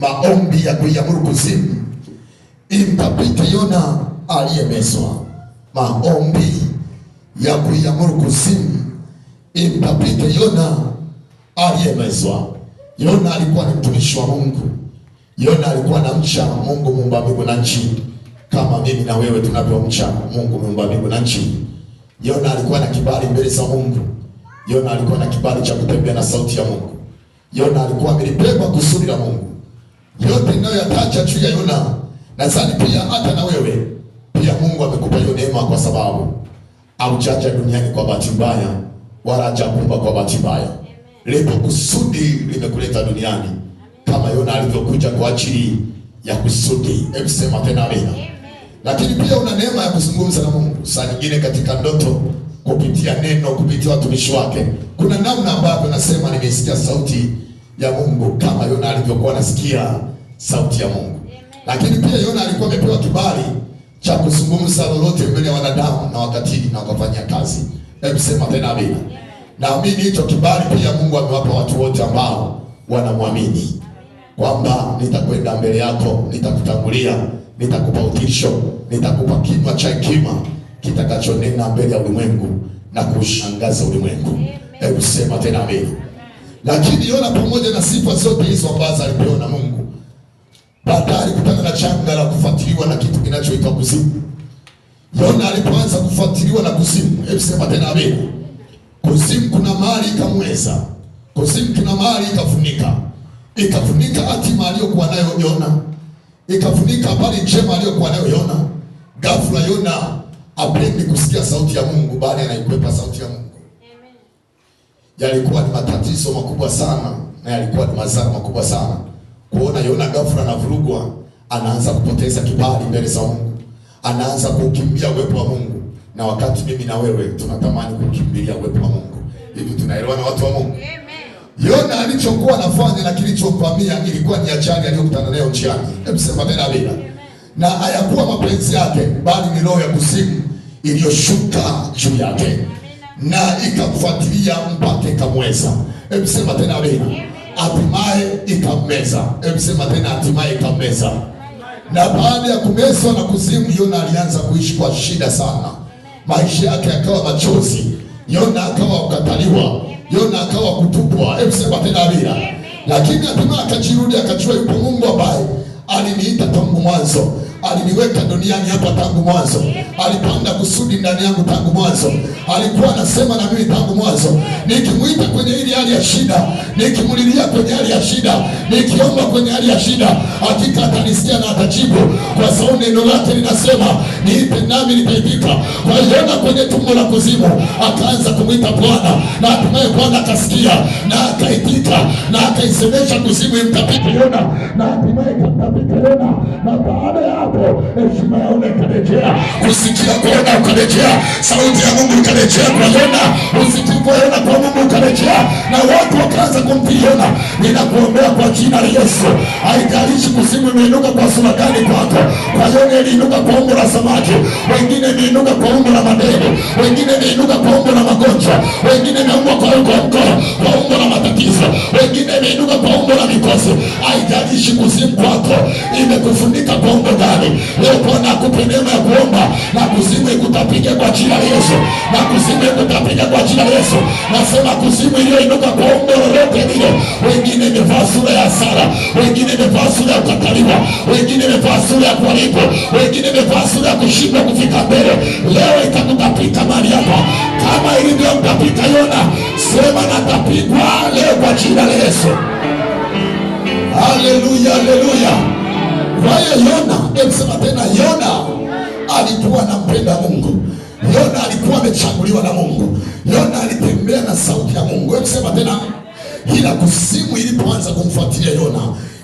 Maombi ya kuiamuru kuzimu imtapike Yona aliyemezwa. Maombi ya kuiamuru kuzimu imtapike Yona aliyemezwa. Yona alikuwa ni mtumishi wa Mungu. Yona alikuwa anamcha Mungu muumba mbingu na nchi, kama mimi na wewe tunavyomcha Mungu muumba mbingu na nchi. Yona alikuwa na kibali mbele za Mungu. Yona alikuwa na kibali cha kutembea na sauti ya Mungu. Yona alikuwa amelibeba kusudi la Mungu. Yote ninayoyataja juu ya Yona, nadhani pia hata na wewe pia Mungu amekupa hiyo neema, kwa sababu haujaja duniani kwa bahati mbaya, wala hajakuumba kwa bahati mbaya. Lipo kusudi limekuleta duniani, kama Yona alivyokuja kwa ajili ya kusudi. Hebu sema tena amina. Lakini pia una neema ya kuzungumza na Mungu. Saa nyingine katika ndoto, kupitia neno, kupitia watumishi wake, kuna namna ambavyo nasema nimesikia sauti ya Mungu, kama Yona alivyokuwa anasikia sauti ya Mungu. Lakini pia Yona alikuwa amepewa kibali cha kuzungumza lolote mbele ya wanadamu na wakatili na wakafanya kazi. Hebu sema tena amina. Naamini hicho kibali pia Mungu amewapa watu wote ambao wanamwamini, kwamba nitakwenda mbele yako, nitakutangulia, nitakupa utisho, nitakupa kinywa cha hekima kitakachonena mbele ya ulimwengu na kushangaza ulimwengu. Hebu sema tena amina. Lakini Yona pamoja na sifa zote hizo ambazo alipewa na Mungu, baadaye alikutana na janga la kufuatiliwa na kitu kinachoitwa kuzimu. Yona alipoanza kufuatiliwa na kuzimu, hebu sema tena amina. Kuzimu kuna mahali ikamweza. Kuzimu kuna mahali ikafunika. Ikafunika hatima aliyokuwa nayo Yona. Ikafunika habari njema aliyokuwa nayo Yona. Ghafla Yona apendi kusikia sauti ya Mungu, bali anaikwepa sauti ya Mungu. Amen. Yalikuwa ni matatizo makubwa sana, na yalikuwa ni madhara makubwa sana kuona Yona ghafla anavurugwa, anaanza kupoteza kibali mbele za Mungu, anaanza kukimbia uwepo wa Mungu. Na wakati mimi na wewe tunatamani kukimbilia uwepo wa Mungu. Hivi tunaelewana watu wa Mungu? Amen. Yona alichokuwa anafanya na kilichomvamia ilikuwa ni ajali aliyokutana nayo njiani. Hebu sema tena amina. Na hayakuwa mapenzi yake, bali ni roho ya kuzimu iliyoshuka juu yake na ikamfuatilia mpaka ikamweza. Hebu sema tena amina. Hatimaye ikammeza. Hebu sema tena hatimaye ikammeza. Na baada ya kumezwa na kuzimu, Yona alianza kuishi kwa shida sana. Maisha yake yakawa machozi. Yona akawa ukataliwa. Yona akawa kutupwa. Hebu sema tena amina. Lakini hatimaye akajirudi, akajua yupo Mungu ambaye aliniita tangu mwanzo, aliniweka duniani hapa tangu mwanzo, alipanda kusudi ndani yangu tangu mwanzo, alikuwa anasema na mimi tangu mwanzo. Nikimuita kwenye ile hali ya shida, nikimulilia kwenye hali ya shida, nikiomba kwenye hali ya shida, hakika atanisikia na atajibu, kwa sababu neno lake linasema niite nami nitaitika. Kwa Yona kwenye tumbo la kuzimu akaanza kumuita Bwana, na hatimaye Bwana akasikia na akaitika, na akaisemesha kuzimu imtapike Yona, na hatimaye ikamtapika Yona. Na baada ya hapo heshima ya Yona ikarejea, kusikia kwa Yona ukarejea, sauti ya Mungu ikarejea kwa Yona, usikivu wa Yona kwa Mungu ukarejea, na watu wakaanza kumtii Yona. Ninakuombea kwa jina la Yesu, haijalishi kuzimu imeinuka kwa sura gani kwako. Kwa Yona iliinuka kwa umbo la samaki, wengine imeinuka kwa umbo la madeni, wengine imeinuka kwa umbo la magonjwa, wengine imeinuka kwa umbo la matatizo, wengine imeinuka kwa umbo la mikosi. Haijalishi kuzimu kwako imekufunika kwa umbo gani, leo Bwana akupe neema ya kuomba na kuzimu ikutapike kwa jina la Yesu, na kuzimu ikutapike kwa jina la Yesu. Nasema kuzimu iliyoinuka kwa umbo lolote lile, wengine imevaa sura ya hasara, wengine imevaa sura ya kukataliwa, wengine imevaa sura ya kuharibu, wengine imevaa sura ya kushindwa kufika mbele, leo itakutapika mahali hapa kama ilivyomtapika Yona. Sema natapikwa leo kwa jina la Yesu. Haleluya, haleluya. Kwa hiyo Yona, hebu sema tena, Yona alikuwa anampenda Mungu. Yona alikuwa amechaguliwa na Mungu. Yona alitembea na sauti ya Mungu. Hebu sema tena. Ila kuzimu ilipoanza kumfuatilia Yona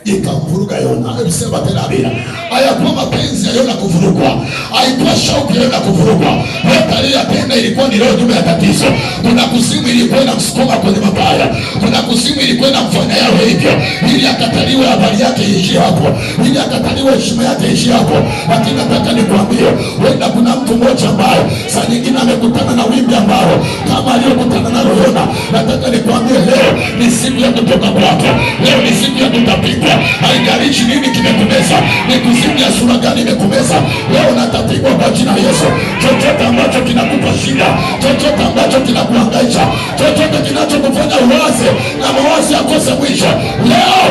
ikamvuruga Yona. Hebu sema tena amina. Hayakuwa mapenzi ya Yona kuvurugwa, haikuwa shauku ya Yona kuvurugwa. Yote aliyotenda ilikuwa ni roho nyuma ya tatizo. Kuna kuzimu ilikuwa inamsukuma kwenye mabaya. Kuna kuzimu ilikuwa inamfanya yawe hivyo, ili akataliwe, habari yake iishie ishi hapo, ili akataliwe heshima yake ishi hapo. Lakini nataka nikwambie, wenda kuna mtu mmoja ambaye saa nyingine amekutana na wimbi ambao kama aliyokutana na Yona. Nataka nikwambie leo ni siku ya kutoka kwako, leo ni siku ya kutapigwa. Haijalishi nini kimekumeza, ni kuzimu ya sura gani imekumeza, leo natapigwa kwa jina la Yesu. Chochote ambacho kinakupa shida, chochote ambacho kinakuhangaisha, chochote kinachokufanya uwaze na mawazo yakose mwisho, leo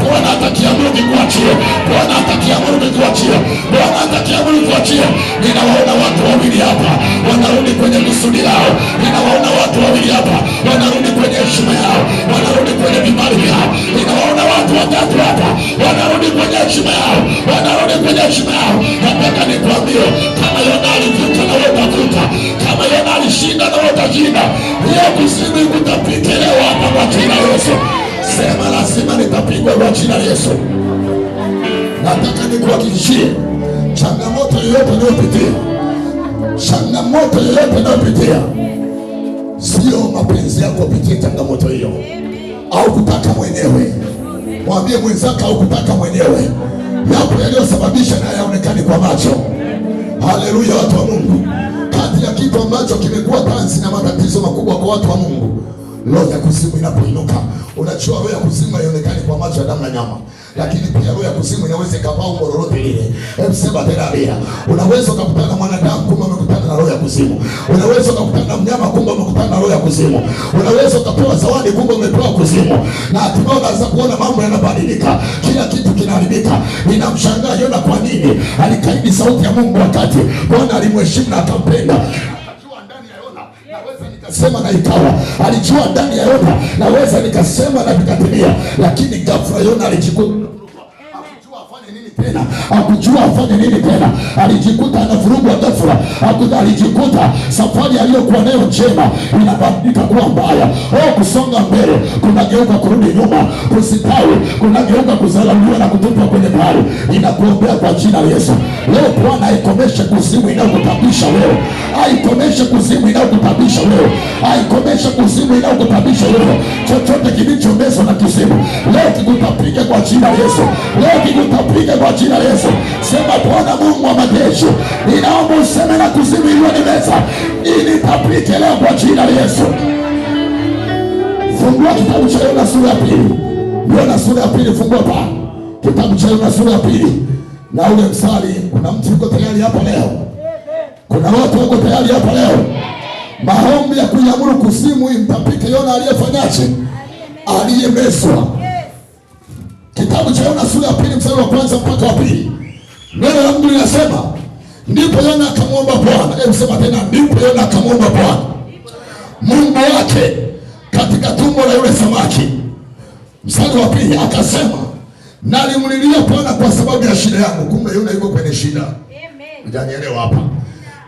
Bwana atakiamuru kikuachie. Bwana atakiamuru kikuachie. Bwana atakiamuru kikuachie. Ninawaona watu wawili hapa wanarudi kwenye kusudi lao. Ninawaona watu wawili hapa wanarudi kwenye heshima yao, wanarudi kwenye vibali vyao. Ninawaona watu watatu hapa wanarudi kwenye heshima yao, wanarudi kwenye heshima yao. Nataka nikwambie, kama Yona alivuka na wewe utavuka, kama Yona alishinda na wewe utashinda. Leo kuzimu ikutapike leo hapa kwa jina la Yesu. Sema lazima nitapigwa kwa jina la Yesu. Nataka nikuhakikishie, changamoto yoyote unayopitia, changamoto yoyote unayopitia, sio mapenzi yako upitie changamoto hiyo, au kutaka mwenyewe. Mwambie mwenzako au kutaka mwenyewe. Yapo yaliyosababisha na yaonekani kwa macho. Haleluya, watu wa Mungu. Kati ya kitu ambacho kimekuwa tanzi na matatizo makubwa kwa watu wa Mungu, roho ya kuzimu inapoinuka. Unajua roho ya kuzimu haionekani kwa macho ya damu na nyama, lakini pia roho ya kuzimu inaweza ikavaa umbo lolote lile. Hebu sema tena bia. Unaweza ukakutana na mwanadamu kumbe umekutana na roho ya kuzimu. Unaweza ukakutana na mnyama kumbe umekutana na roho ya kuzimu. Unaweza ukapewa zawadi kumbe umepewa kuzimu. Na hatimaye unaanza kuona mambo yanabadilika, kila kitu kinaharibika. Ninamshangaa Yona, kwa nini alikaidi sauti ya Mungu wakati Bwana alimheshimu na akampenda. Sema na ikawa. Alijua ndani ya Yona naweza nikasema na vikatimia, lakini ghafla Yona alijikuta hakujua afanye nini tena. Alijikuta anavurugwa ghafla. Alijikuta safari aliyokuwa nayo njema inabadilika kuwa mbaya. Kusonga mbele kunageuka kurudi nyuma, kusitawi kunageuka kuzalauliwa na kutupwa kwenye bahari. Ninakuombea kwa jina la Yesu, leo Bwana aikomeshe kuzimu inayokutabisha wewe, aikomeshe kuzimu inayokutabisha wewe, aikomeshe kuzimu inayokutabisha wewe. Chochote kilichomezwa na kuzimu leo kikutapike kwa jina la Yesu, leo kikutapike kwa jina la Yesu. Sema, Bwana Mungu wa majeshi, ninaomba useme na kuzimu iliyonimeza ili tapike leo kwa jina la Yesu. Fungua kitabu cha Yona sura ya pili. Yona sura ya pili, fungua pa kitabu cha Yona sura ya pili na ule mstari. Kuna mtu yuko tayari hapa leo? Kuna watu wako tayari hapa leo? Maombi ya kuiamuru kuzimu imtapike Yona aliyefanyaje? Aliyemezwa. Kitabu cha Yona sura ya pili mstari wa kwanza mpaka wa pili. Neno la Mungu linasema, ndipo Yona akamwomba Bwana. Hebu sema tena, ndipo Yona akamwomba Bwana Mungu wake katika tumbo la yule samaki. Mstari wa pili akasema, nalimlilia Bwana kwa sababu ya shida yangu. Kumbe Yona yuko kwenye shida. Amen. Unanielewa hapa?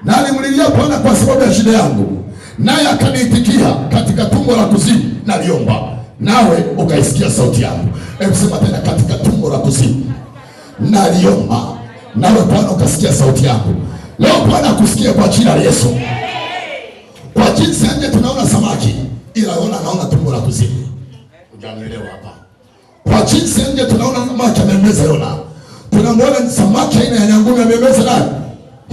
Nalimlilia Bwana kwa sababu ya shida yangu, naye akaniitikia katika tumbo la kuzimu naliomba, nawe ukaisikia sauti yangu. Hebu sema tena, katika tumbo la kuzimu naliomba, nawe Bwana ukasikia sauti yangu. Leo Bwana akusikia kwa jina la Yesu. Kwa jinsi nje tunaona samaki, ila Yona anaona tumbo la kuzimu. Unanielewa hapa? Kwa jinsi nje tunaona samaki amemeza Yona, tunamwona samaki aina ya nyangumi amemeza nani?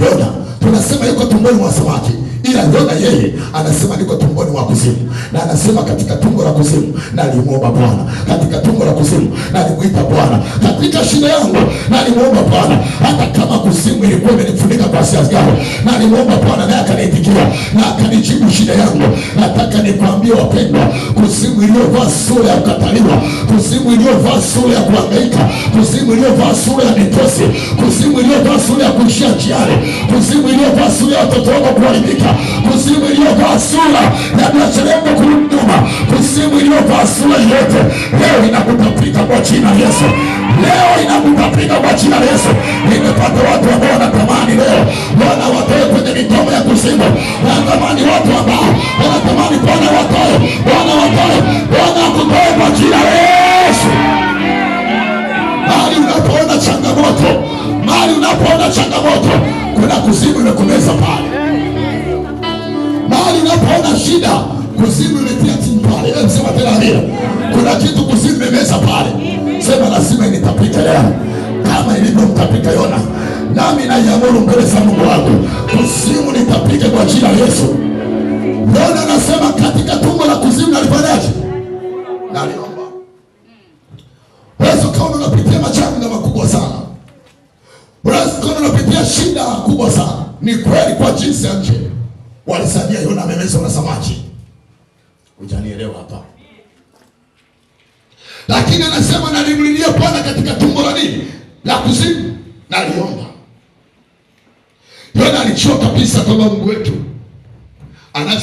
Yona. Tunasema yuko tumboni mwa samaki, ila Yona yeye anasema niko tumboni mwa kuzimu. Na anasema katika tumbo la kuzimu nalimuomba Bwana, katika tumbo la kuzimu nalimuita Bwana, katika shida yangu nalimuomba Bwana. Hata kama kuzimu ilikuwa imenifunika kwa siasa gani, nalimuomba Bwana naye akaniitikia na akanijibu shida yangu. Nataka nikwambie wapendwa, kuzimu iliyovaa sura ya kukataliwa, kuzimu iliyovaa sura ya kuhangaika, kuzimu iliyovaa sura ya mikosi, kuzimu iliyovaa sura ya kuishia njiani, kuzimu iliyovaa sura ya watoto wako kuharibika, kuzimu iliyovaa sura ya biashara yako kurudi nyuma, kuzimu iliyovaa sura yote, leo inakutapika kwa jina la Yesu. Leo inakutapika kwa jina la Yesu. Nimepata watu ambao wanatamani leo Bwana watoe kwenye mikomo ya kuzimu. Wanatamani watu ambao wanatamani Bwana watoe, Bwana watoe, Bwana akutoe kwa jina la Yesu. Mahali unapoona changamoto, mahali unapoona changamoto, kuna kuzimu imekumeza pale. Mahali unapoona shida, kuzimu imetia chini pale. Hebu sema tena, kuna kitu kuzimu imemeza pale. Sema lazima nitapika leo kama ilivyomtapika Yona. Nami naiamuru mbele za Mungu wangu, kuzimu nitapika kwa jina la Yesu. Yona anasema katika tumbo la kuzimu nalifanyaje? Naliomba. Wewe ukaona unapitia majanga makubwa sana. Wewe ukaona unapitia shida kubwa sana. Ni kweli kwa jinsi ya nje walisaidia Yona amemezwa na samaki. Hujanielewa hapa. Lakini anasema nalimlilia Bwana katika tumbo la nini? La kuzimu, naliomba. Yona alijua kabisa kwamba Mungu wetu ana